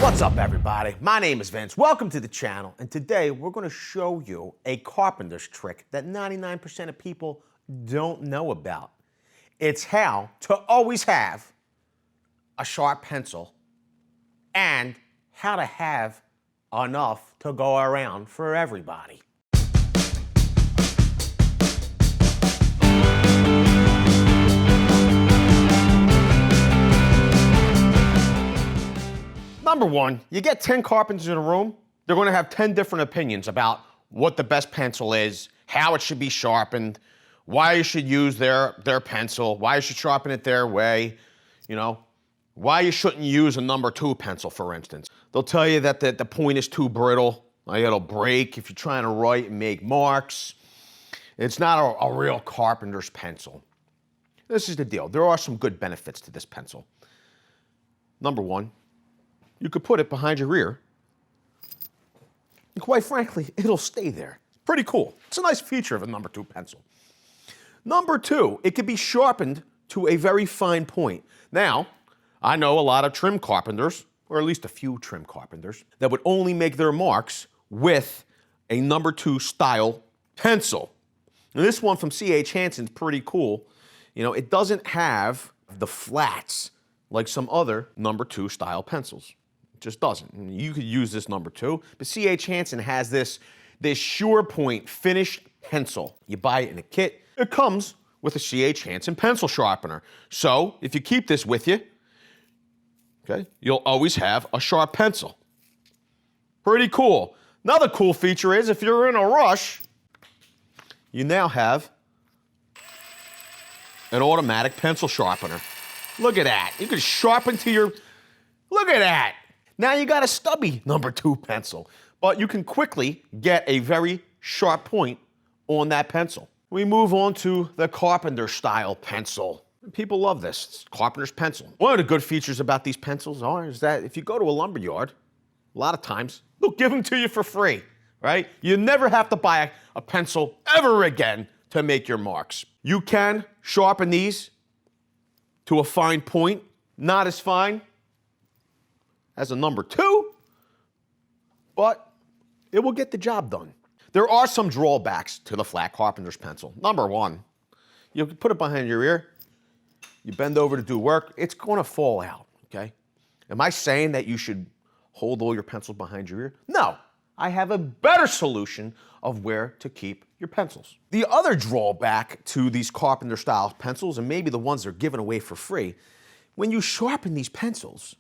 What's up, everybody? My name is Vince. Welcome to the channel, and today we're going to show you a carpenter's trick that 99% of people don't know about. It's how to always have a sharp pencil and how to have enough to go around for everybody. Number one, you get 10 carpenters in a room, they're going to have 10 different opinions about what the best pencil is, how it should be sharpened, why you should use their pencil, why you should sharpen it their way, why you shouldn't use a number 2 pencil, for instance. They'll tell you that the point is too brittle, it'll break if you're trying to write and make marks. It's not a real carpenter's pencil. This is the deal. There are some good benefits to this pencil. Number one, you could put it behind your ear, and quite frankly, it'll stay there. Pretty cool. It's a nice feature of a number 2 pencil. Number 2, it can be sharpened to a very fine point. Now, I know a lot of trim carpenters, or at least a few trim carpenters, that would only make their marks with a number 2 style pencil. Now, this one from C.H. Hansen's pretty cool. It doesn't have the flats like some other number 2 style pencils. It just doesn't. You could use this number 2, but C.H. Hansen has this Sure Point finished pencil. You buy it in a kit. It comes with a C.H. Hansen pencil sharpener. So if you keep this with you, okay, you'll always have a sharp pencil. Pretty cool. Another cool feature is if you're in a rush, you now have an automatic pencil sharpener. Look at that. You can sharpen to your, look at that. Now you got a stubby number 2 pencil, but you can quickly get a very sharp point on that pencil. We move on to the carpenter style pencil. People love this. It's carpenter's pencil. One of the good features about these pencils is that if you go to a lumber yard, a lot of times they'll give them to you for free, right? You never have to buy a pencil ever again to make your marks. You can sharpen these to a fine point, not as fine as a number 2, but it will get the job done. There are some drawbacks to the flat carpenter's pencil. Number 1, you put it behind your ear, you bend over to do work, it's gonna fall out, okay? Am I saying that you should hold all your pencils behind your ear? No, I have a better solution of where to keep your pencils. The other drawback to these carpenter style pencils, and maybe the ones that are given away for free, when you sharpen these pencils,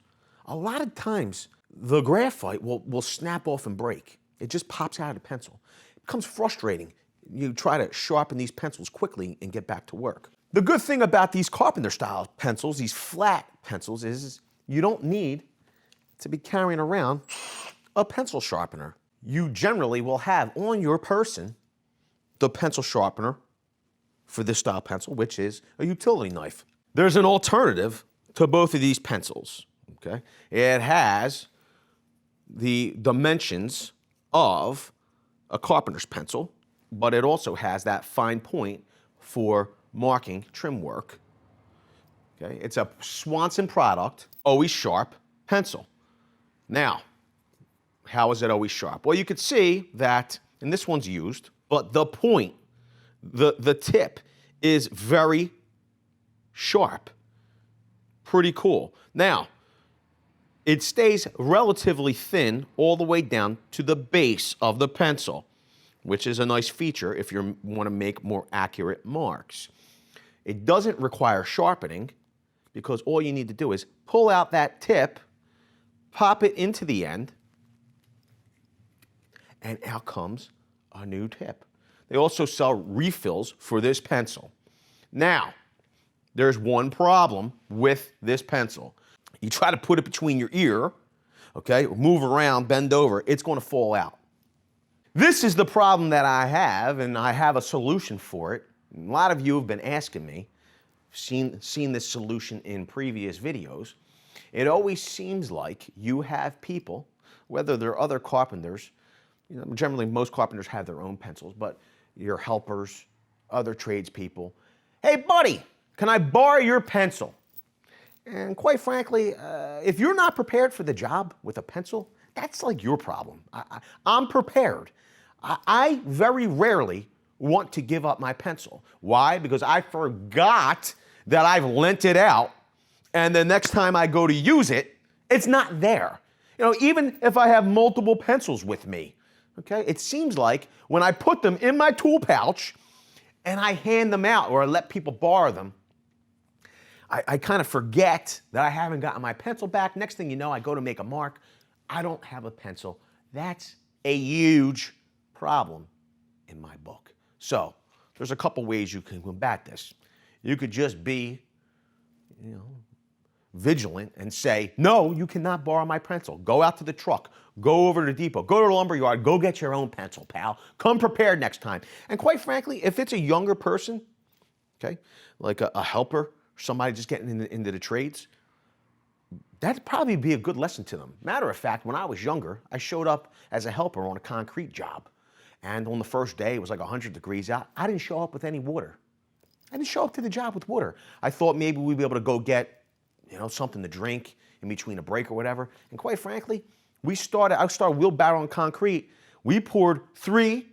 a lot of times the graphite will snap off and break. It just pops out of the pencil. It becomes frustrating. You try to sharpen these pencils quickly and get back to work. The good thing about these carpenter style pencils, these flat pencils, is you don't need to be carrying around a pencil sharpener. You generally will have on your person the pencil sharpener for this style pencil, which is a utility knife. There's an alternative to both of these pencils, okay? It has the dimensions of a carpenter's pencil, but it also has that fine point for marking trim work, okay? It's a Swanson product, always sharp pencil. Now, how is it always sharp? Well, you could see that, and this one's used, but the point, the tip is very sharp. Pretty cool. Now, it stays relatively thin all the way down to the base of the pencil, which is a nice feature if you want to make more accurate marks. It doesn't require sharpening because all you need to do is pull out that tip, pop it into the end, and out comes a new tip. They also sell refills for this pencil. Now, there's one problem with this pencil. You try to put it between your ear, okay, move around, bend over, it's going to fall out. This is the problem that I have, and I have a solution for it. A lot of you have been asking me, seen this solution in previous videos. It always seems like you have people, whether they're other carpenters, generally most carpenters have their own pencils, but your helpers, other tradespeople, hey buddy, can I borrow your pencil? And quite frankly, if you're not prepared for the job with a pencil, that's like your problem. I'm prepared. I very rarely want to give up my pencil. Why? Because I forgot that I've lent it out, and the next time I go to use it, it's not there. You know, even if I have multiple pencils with me, okay, it seems like when I put them in my tool pouch and I hand them out or I let people borrow them, I kind of forget that I haven't gotten my pencil back. Next thing you know, I go to make a mark. I don't have a pencil. That's a huge problem in my book. So there's a couple ways you can combat this. You could just be, vigilant and say, no, you cannot borrow my pencil. Go out to the truck. Go over to the depot. Go to the lumber yard. Go get your own pencil, pal. Come prepared next time. And quite frankly, if it's a younger person, okay, like a helper, somebody just getting into the trades, that'd probably be a good lesson to them. Matter of fact, when I was younger, I showed up as a helper on a concrete job. And on the first day, it was like 100 degrees out. I didn't show up with any water. I didn't show up to the job with water. I thought maybe we'd be able to go get, something to drink in between a break or whatever. And quite frankly, I started wheelbarrowing concrete. We poured 3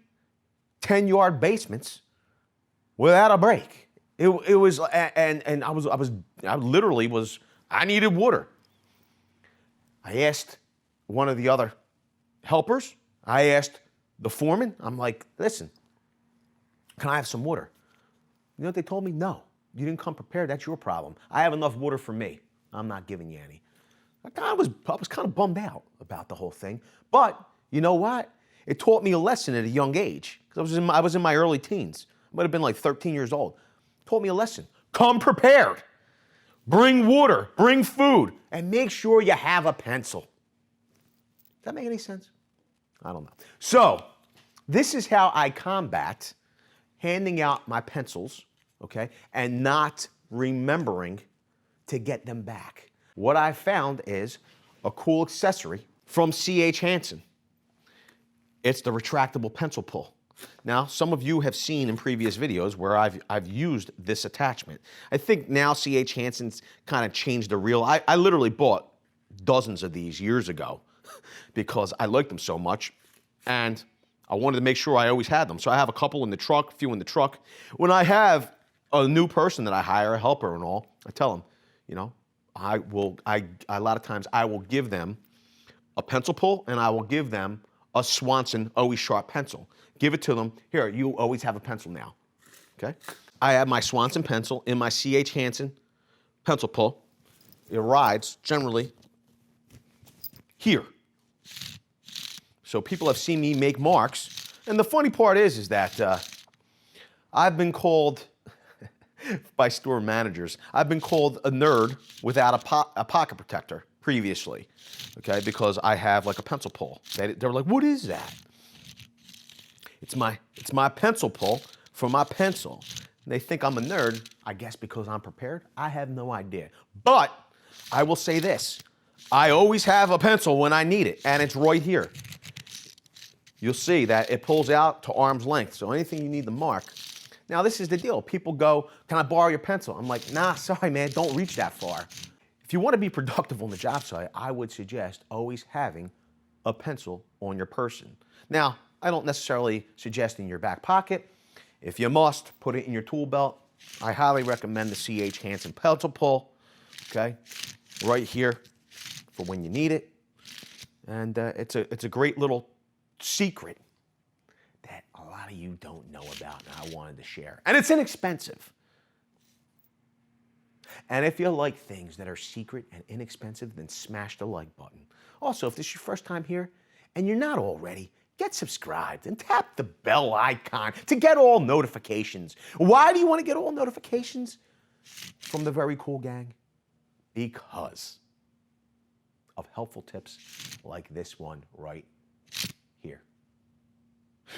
10-yard basements without a break. It was, and I needed water. I asked one of the other helpers, I asked the foreman, I'm like, listen, can I have some water? You know what they told me? No, you didn't come prepared, that's your problem. I have enough water for me. I'm not giving you any. I was kind of bummed out about the whole thing, but you know what? It taught me a lesson at a young age, because I was in my early teens. I might have been like 13 years old. It taught me a lesson. Come prepared. Bring water, bring food, and make sure you have a pencil. Does that make any sense? I don't know. So, this is how I combat handing out my pencils, okay, and not remembering to get them back. What I found is a cool accessory from C.H. Hansen. It's the retractable pencil pull. Now, some of you have seen in previous videos where I've used this attachment. I think now C.H. Hansen's kind of changed the reel. I literally bought dozens of these years ago because I liked them so much, and I wanted to make sure I always had them. So I have a couple in the truck, a few in the truck. When I have a new person that I hire, a helper and all, I tell them, a lot of times I will give them a pencil pull and I will give them a Swanson always sharp pencil. Give it to them. Here, you always have a pencil now, okay? I have my Swanson pencil in my C.H. Hansen pencil pull. It rides generally here. So people have seen me make marks. And the funny part is that I've been called, by store managers, I've been called a nerd without a pocket protector previously, okay, because I have like a pencil pull. They were like, what is that? It's my pencil pull for my pencil. And they think I'm a nerd, I guess because I'm prepared. I have no idea. But I will say this, I always have a pencil when I need it, and it's right here. You'll see that it pulls out to arm's length, so anything you need to mark. Now, this is the deal. People go, can I borrow your pencil? I'm like, nah, sorry, man, don't reach that far. If you want to be productive on the job site, I would suggest always having a pencil on your person. Now, I don't necessarily suggest in your back pocket. If you must, put it in your tool belt. I highly recommend the C.H. Hansen pencil pull, okay, right here for when you need it. And it's a great little secret that a lot of you don't know about, and I wanted to share. And it's inexpensive. And if you like things that are secret and inexpensive, then smash the like button. Also, if this is your first time here and you're not already, get subscribed and tap the bell icon to get all notifications. Why do you want to get all notifications from the Very Cool Gang? Because of helpful tips like this one right here.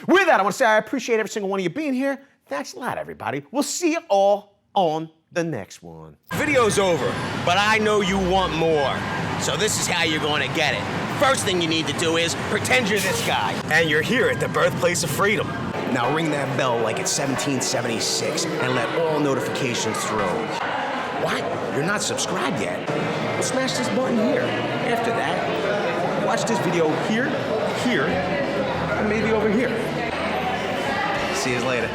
With that, I want to say I appreciate every single one of you being here. Thanks a lot, everybody. We'll see you all on the next one. Video's over, but I know you want more. So this is how you're going to get it. First thing you need to do is pretend you're this guy. And you're here at the birthplace of freedom. Now ring that bell like it's 1776 and let all notifications through. What? You're not subscribed yet? Well, smash this button here. After that, watch this video here, here, and maybe over here. See you later.